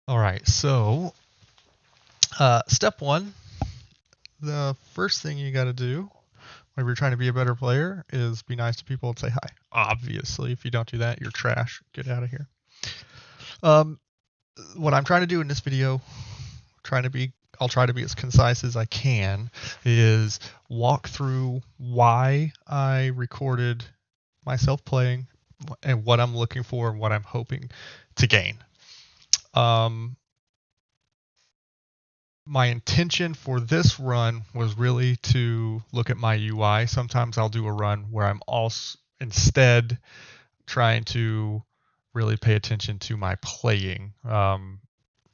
All right, so step one, the first thing you got to do whenever you're trying to be a better player is be nice to people and say hi. Obviously, if you don't do that, you're trash. Get out of here. Um, what I'm trying to do in this video, I'll try to be as concise as I can, is walk through why I recorded myself playing and what I'm looking for and what I'm hoping to gain. Um, my intention for this run was really to look at my UI. Sometimes I'll do a run where I'm also instead trying to really pay attention to my playing. Am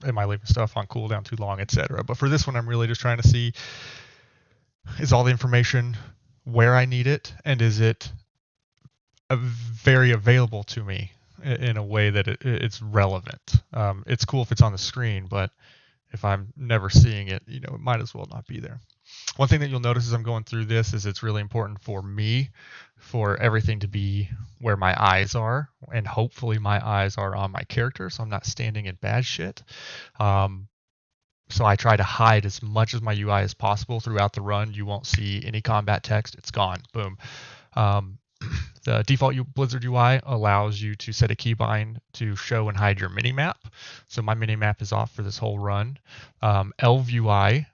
I leaving stuff on cooldown too long, etc. But for this one, I'm really just trying to see, is all the information where I need it, and is it very available to me in a way that it's relevant. It's cool if it's on the screen, but if I'm never seeing it, it might as well not be there. One thing that you'll notice as I'm going through this is it's really important for me for everything to be where my eyes are, and hopefully my eyes are on my character, so I'm not standing in bad shit. So I try to hide as much of my UI as possible throughout the run. You won't see any combat text. It's gone. Boom. Um, the default Blizzard UI allows you to set a keybind to show and hide your minimap. So my minimap is off for this whole run. Elv UI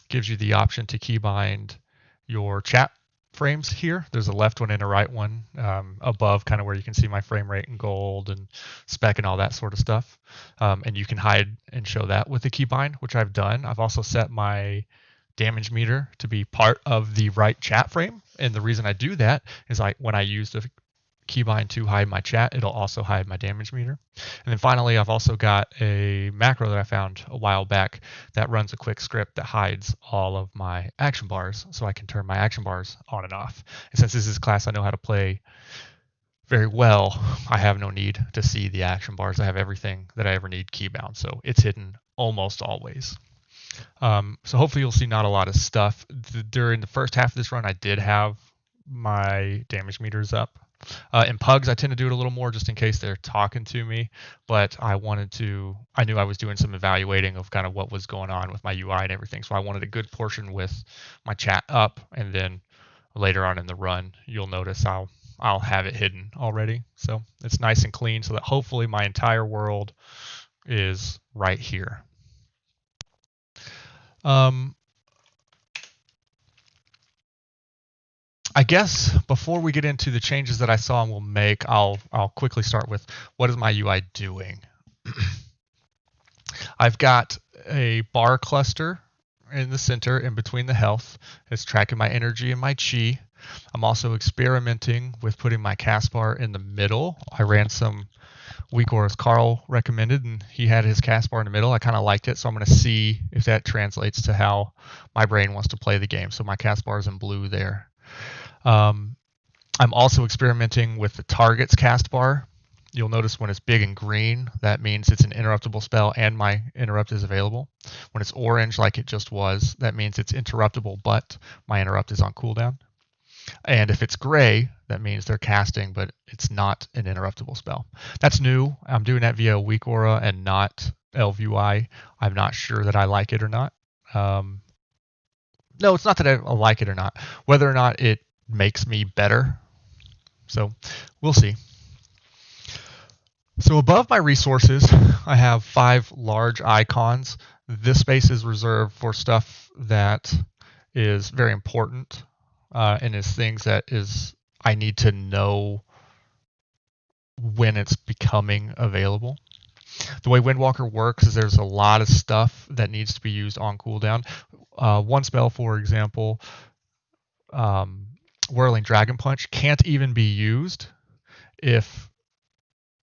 gives you the option to keybind your chat frames here. There's a left one and a right one above, kind of where you can see my frame rate and gold and spec and all that sort of stuff. And you can hide and show that with the keybind, which I've done. I've also set my damage meter to be part of the right chat frame. And the reason I do that is when I use the keybind to hide my chat, it'll also hide my damage meter. And then finally, I've also got a macro that I found a while back that runs a quick script that hides all of my action bars, so I can turn my action bars on and off. And since this is a class I know how to play very well, I have no need to see the action bars. I have everything that I ever need keybound, so it's hidden almost always. So hopefully you'll see not a lot of stuff. During the first half of this run, I did have my damage meters up. In pugs, I tend to do it a little more just in case they're talking to me, but I knew I was doing some evaluating of kind of what was going on with my UI and everything, so I wanted a good portion with my chat up, and then later on in the run, you'll notice I'll have it hidden already. So it's nice and clean so that hopefully my entire world is right here. Um, I guess before we get into the changes that I saw and will make, I'll quickly start with what is my UI doing. I've got a bar cluster in the center in between the health. It's tracking my energy and my chi. I'm also experimenting with putting my cast bar in the middle. I ran some weak auras Carl recommended, and he had his cast bar in the middle. I kind of liked it, so I'm going to see if that translates to how my brain wants to play the game. So my cast bar is in blue there. I'm also experimenting with the target's cast bar. You'll notice when it's big and green, that means it's an interruptible spell and my interrupt is available. When it's orange, like it just was, that means it's interruptible, but my interrupt is on cooldown. And if it's gray, that means they're casting, but it's not an interruptible spell. That's new. I'm doing that via weak aura and not Elv UI. I'm not sure that I like it or not. No, it's not that I like it or not. Whether or not it makes me better. So we'll see. So above my resources, I have 5 large icons. This space is reserved for stuff that is very important and is things that I need to know when it's becoming available. The way Windwalker works is there's a lot of stuff that needs to be used on cooldown. One spell, for example, Whirling Dragon Punch can't even be used if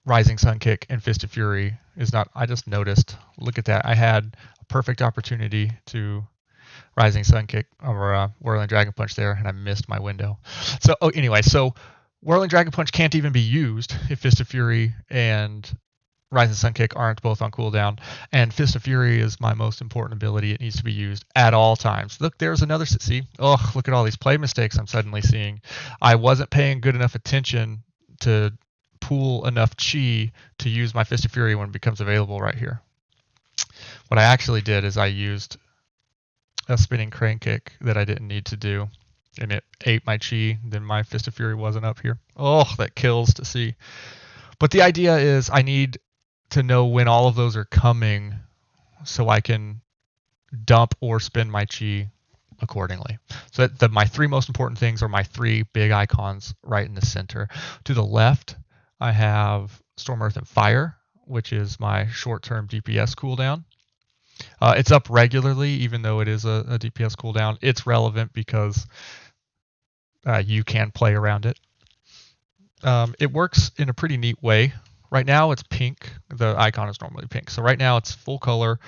Rising Sun Kick and Fist of Fury is not. I just noticed. Look at that. I had a perfect opportunity to Rising Sun Kick or Whirling Dragon Punch there, and I missed my window. So anyway, so Whirling Dragon Punch can't even be used if Fist of Fury and Rising Sun Kick aren't both on cooldown, and Fist of Fury is my most important ability. It needs to be used at all times. Look, there's another. See, oh, look at all these play mistakes I'm suddenly seeing. I wasn't paying good enough attention to pool enough chi to use my Fist of Fury when it becomes available right here. What I actually did is I used a spinning crane kick that I didn't need to do, and it ate my chi. Then my Fist of Fury wasn't up here. Oh, that kills to see. But the idea is I need to know when all of those are coming so I can dump or spin my chi accordingly. So my three most important things are my three big icons right in the center. To the left, I have Storm, Earth, and Fire, which is my short-term DPS cooldown. It's up regularly, even though it is a DPS cooldown. It's relevant because you can play around it. It works in a pretty neat way. Right now it's pink. The icon is normally pink. So right now it's full color.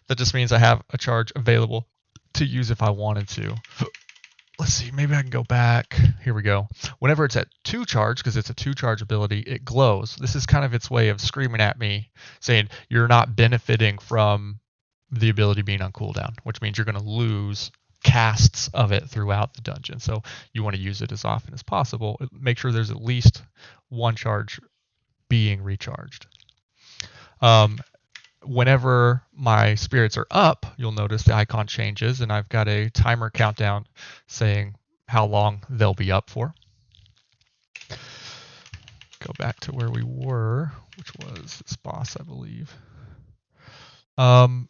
That just means I have a charge available to use if I wanted to. Let's see, maybe I can go back. Here we go. Whenever it's at 2 charge, because it's a 2 charge ability, it glows. This is kind of its way of screaming at me, saying you're not benefiting from the ability being on cooldown, which means you're going to lose casts of it throughout the dungeon. So you want to use it as often as possible. Make sure there's at least 1 charge being recharged. Whenever my spirits are up, you'll notice the icon changes, and I've got a timer countdown saying how long they'll be up for. Go back to where we were, which was this boss, I believe. And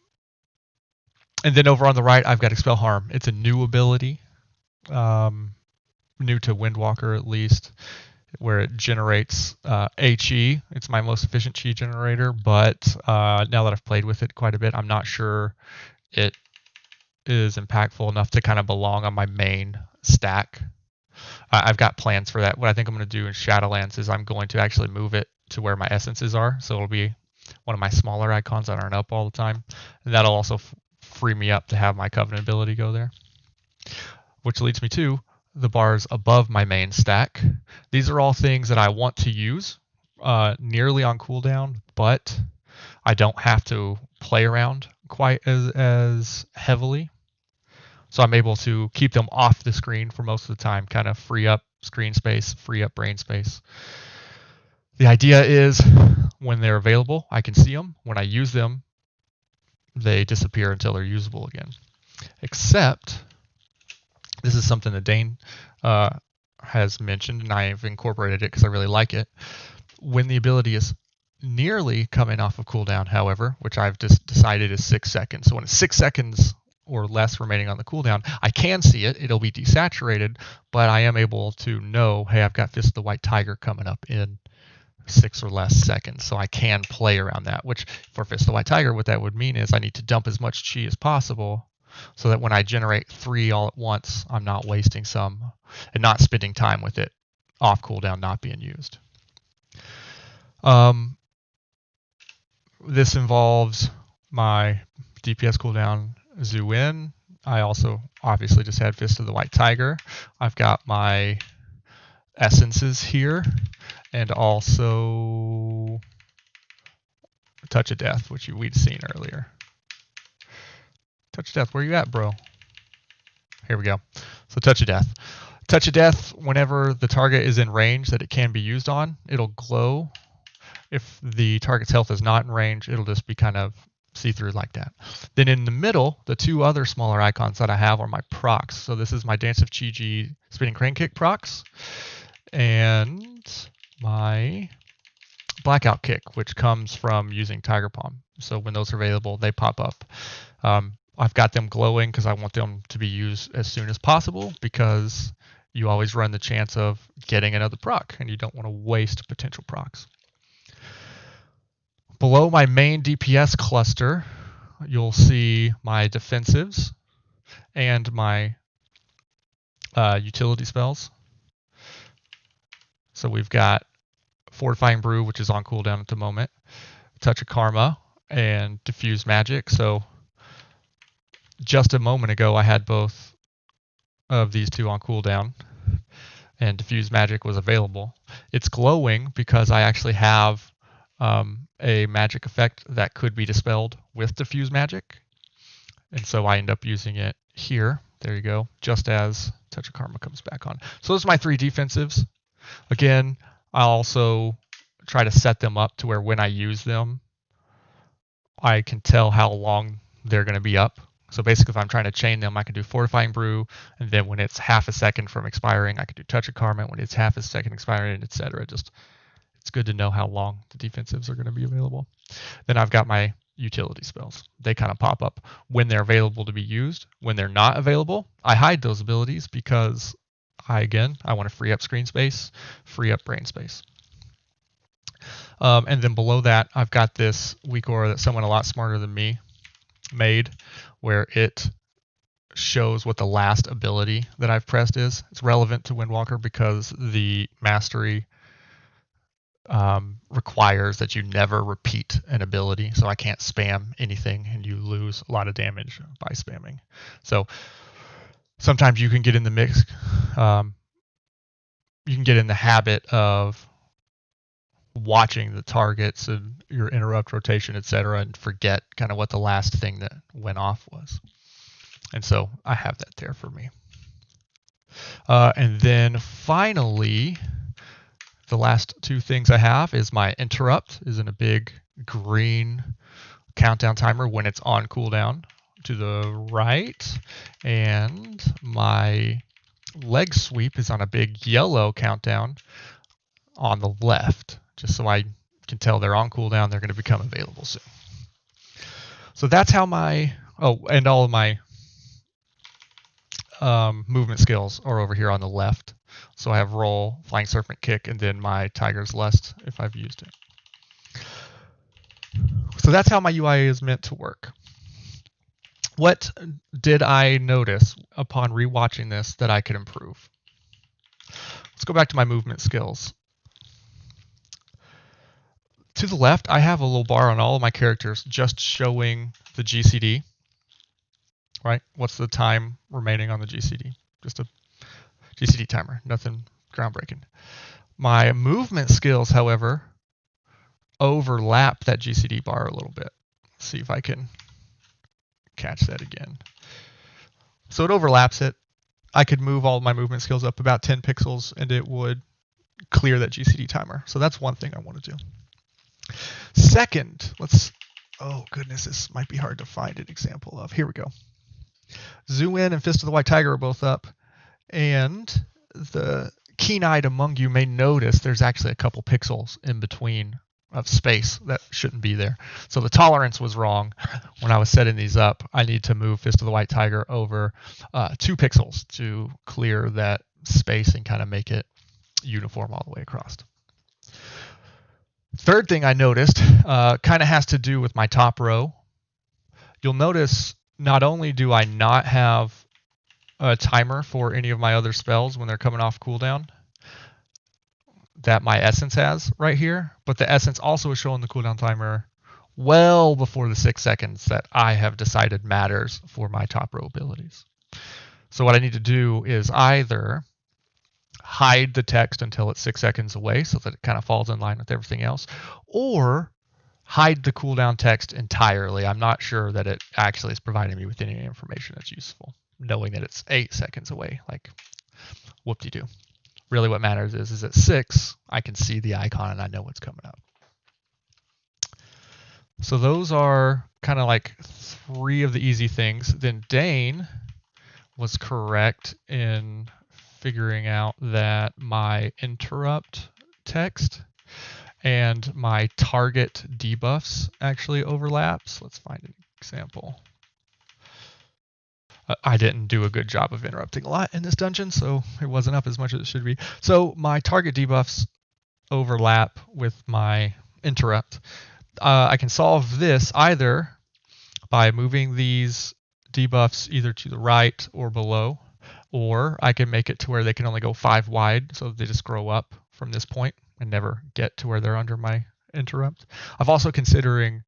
then over on the right, I've got Expel Harm. It's a new ability, new to Windwalker at least, where it generates a chi. It's my most efficient chi generator, but now that I've played with it quite a bit, I'm not sure it is impactful enough to kind of belong on my main stack. I've got plans for that. What I think I'm going to do in Shadowlands is I'm going to actually move it to where my essences are, so it'll be one of my smaller icons that aren't up all the time, and that'll also free me up to have my Covenant ability go there. Which leads me to the bars above my main stack. These are all things that I want to use nearly on cooldown, but I don't have to play around quite as heavily. So I'm able to keep them off the screen for most of the time, kind of free up screen space, free up brain space. The idea is when they're available, I can see them. When I use them, they disappear until they're usable again. Except this is something that Dane has mentioned, and I've incorporated it because I really like it. When the ability is nearly coming off of cooldown, however, which I've just decided is 6 seconds. So when it's 6 seconds or less remaining on the cooldown, I can see it. It'll be desaturated, but I am able to know, hey, I've got Fist of the White Tiger coming up in 6 or less seconds. So I can play around that, which for Fist of the White Tiger, what that would mean is I need to dump as much chi as possible so that when I generate 3 all at once, I'm not wasting some and not spending time with it off cooldown not being used. This involves my DPS cooldown Zu-In. I also obviously just had Fist of the White Tiger. I've got my essences here and also Touch of Death, which we'd seen earlier. Touch of Death, where you at, bro? Here we go. So Touch of Death. Touch of Death, whenever the target is in range that it can be used on, it'll glow. If the target's health is not in range, it'll just be kind of see-through like that. Then in the middle, the 2 other smaller icons that I have are my procs. So this is my Dance of Chi-Ji Spinning Crane Kick procs and my Blackout Kick, which comes from using Tiger Palm. So when those are available, they pop up. I've got them glowing because I want them to be used as soon as possible, because you always run the chance of getting another proc and you don't want to waste potential procs. Below my main DPS cluster, you'll see my defensives and my utility spells. So we've got Fortifying Brew, which is on cooldown at the moment, Touch of Karma, and Diffuse Magic. So just a moment ago, I had both of these 2 on cooldown, and Diffuse Magic was available. It's glowing because I actually have a magic effect that could be dispelled with Diffuse Magic, and so I end up using it here. There you go, just as Touch of Karma comes back on. So those are my 3 defensives. Again, I'll also try to set them up to where when I use them, I can tell how long they're going to be up. So basically, if I'm trying to chain them, I can do Fortifying Brew, and then when it's half a second from expiring, I can do Touch of Karma. When it's half a second expiring, etc. Just it's good to know how long the defensives are going to be available. Then I've got my utility spells. They kind of pop up when they're available to be used. When they're not available, I hide those abilities because I want to free up screen space, free up brain space. And then below that, I've got this weak aura that someone a lot smarter than me made, where it shows what the last ability that I've pressed is. It's relevant to Windwalker because the mastery requires that you never repeat an ability, so I can't spam anything and you lose a lot of damage by spamming. So sometimes you can get in the mix, you can get in the habit of watching the targets and your interrupt rotation, etc., and forget kind of what the last thing that went off was. And so I have that there for me. And then finally, the last two things I have is my interrupt is in a big green countdown timer when it's on cooldown to the right, and my leg sweep is on a big yellow countdown on the left, just so I can tell they're on cooldown, they're going to become available soon. So that's how my, and all of my movement skills are over here on the left. So I have roll, flying serpent kick, and then my tiger's lust if I've used it. So that's how my UI is meant to work. What did I notice upon rewatching this that I could improve? Let's go back to my movement skills. To the left, I have a little bar on all of my characters just showing the GCD, right? What's the time remaining on the GCD? Just a GCD timer, nothing groundbreaking. My movement skills, however, overlap that GCD bar a little bit. Let's see if I can catch that again. So it overlaps it. I could move all my movement skills up about 10 pixels and it would clear that GCD timer. So that's one thing I want to do. Second, oh goodness, this might be hard to find an example of. Here we go. Zu-In and Fist of the White Tiger are both up, and the keen-eyed among you may notice there's actually a couple pixels in between of space that shouldn't be there. So the tolerance was wrong when I was setting these up. I need to move Fist of the White Tiger over 2 pixels to clear that space and kind of make it uniform all the way across. Third thing I noticed kind of has to do with my top row. You'll notice not only do I not have a timer for any of my other spells when they're coming off cooldown that my essence has right here, but the essence also is showing the cooldown timer well before the 6 seconds that I have decided matters for my top row abilities. So what I need to do is either hide the text until it's 6 seconds away so that it kind of falls in line with everything else, or hide the cooldown text entirely. I'm not sure that it actually is providing me with any information that's useful, knowing that it's 8 seconds away, like whoop-de-doo. Really what matters is at 6, I can see the icon and I know what's coming up. So those are kind of like 3 of the easy things. Then Dane was correct in figuring out that my interrupt text and my target debuffs actually overlaps. Let's find an example. I didn't do a good job of interrupting a lot in this dungeon, so it wasn't up as much as it should be. So my target debuffs overlap with my interrupt. I can solve this either by moving these debuffs either to the right or below, or I can make it to where they can only go 5 wide, so they just grow up from this point and never get to where they're under my interrupt. I've also considering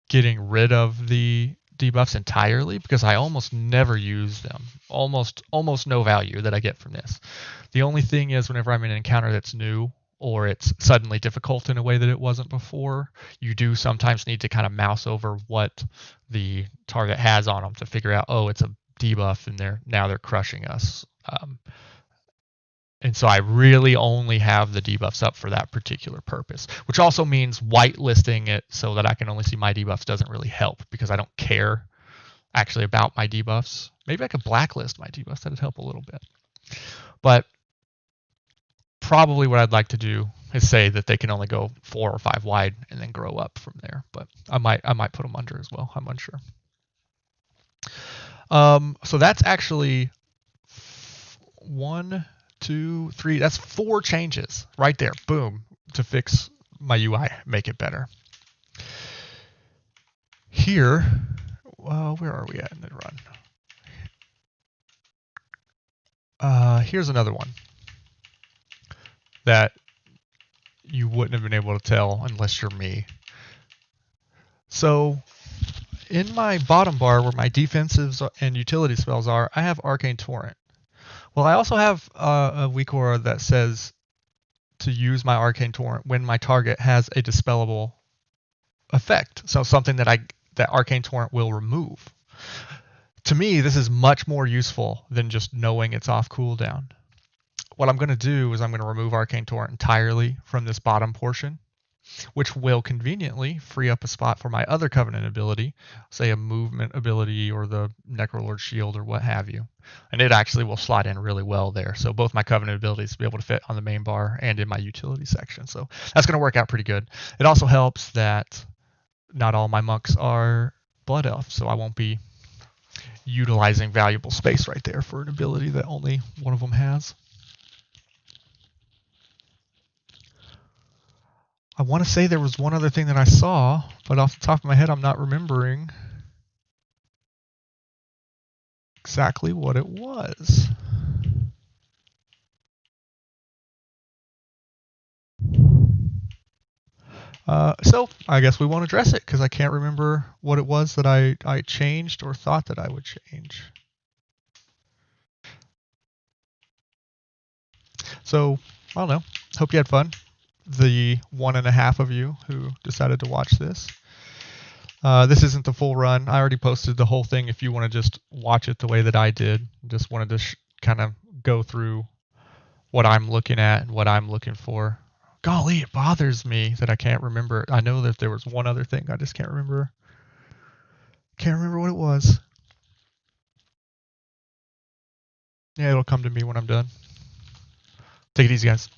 getting rid of the debuffs entirely because I almost never use them. Almost no value that I get from this. The only thing is whenever I'm in an encounter that's new or it's suddenly difficult in a way that it wasn't before, you do sometimes need to kind of mouse over what the target has on them to figure out, oh, it's a debuff and now they're crushing us. And so I really only have the debuffs up for that particular purpose, which also means whitelisting it so that I can only see my debuffs doesn't really help because I don't care actually about my debuffs. Maybe I could blacklist my debuffs. That'd help a little bit. But probably what I'd like to do is say that they can only go 4 or 5 wide and then grow up from there. But I might put them under as well. I'm unsure. So that's actually 1, 2, 3. That's 4 changes right there. Boom, to fix my UI, make it better. Here, well, where are we at in the run? Here's another one that you wouldn't have been able to tell unless you're me. So in my bottom bar where my defensives and utility spells are, I have Arcane Torrent. Well, I also have a weak aura that says to use my Arcane Torrent when my target has a dispellable effect. So something that Arcane Torrent will remove. To me, this is much more useful than just knowing it's off cooldown. What I'm going to do is I'm going to remove Arcane Torrent entirely from this bottom portion, which will conveniently free up a spot for my other Covenant ability, say a movement ability or the Necrolord Shield or what have you. And it actually will slot in really well there. So both my Covenant abilities will be able to fit on the main bar and in my utility section. So that's going to work out pretty good. It also helps that not all my monks are Blood Elf, so I won't be utilizing valuable space right there for an ability that only one of them has. I want to say there was one other thing that I saw, but off the top of my head, I'm not remembering exactly what it was. So I guess we won't address it because I can't remember what it was that I changed or thought that I would change. So I don't know. Hope you had fun. The 1.5 of you who decided to watch this. This isn't the full run. I already posted the whole thing if you want to just watch it the way that I did. Just wanted to kind of go through what I'm looking at and what I'm looking for. Golly, it bothers me that I can't remember. I know that there was one other thing. I just can't remember. Can't remember what it was. Yeah, it'll come to me when I'm done. Take it easy, guys.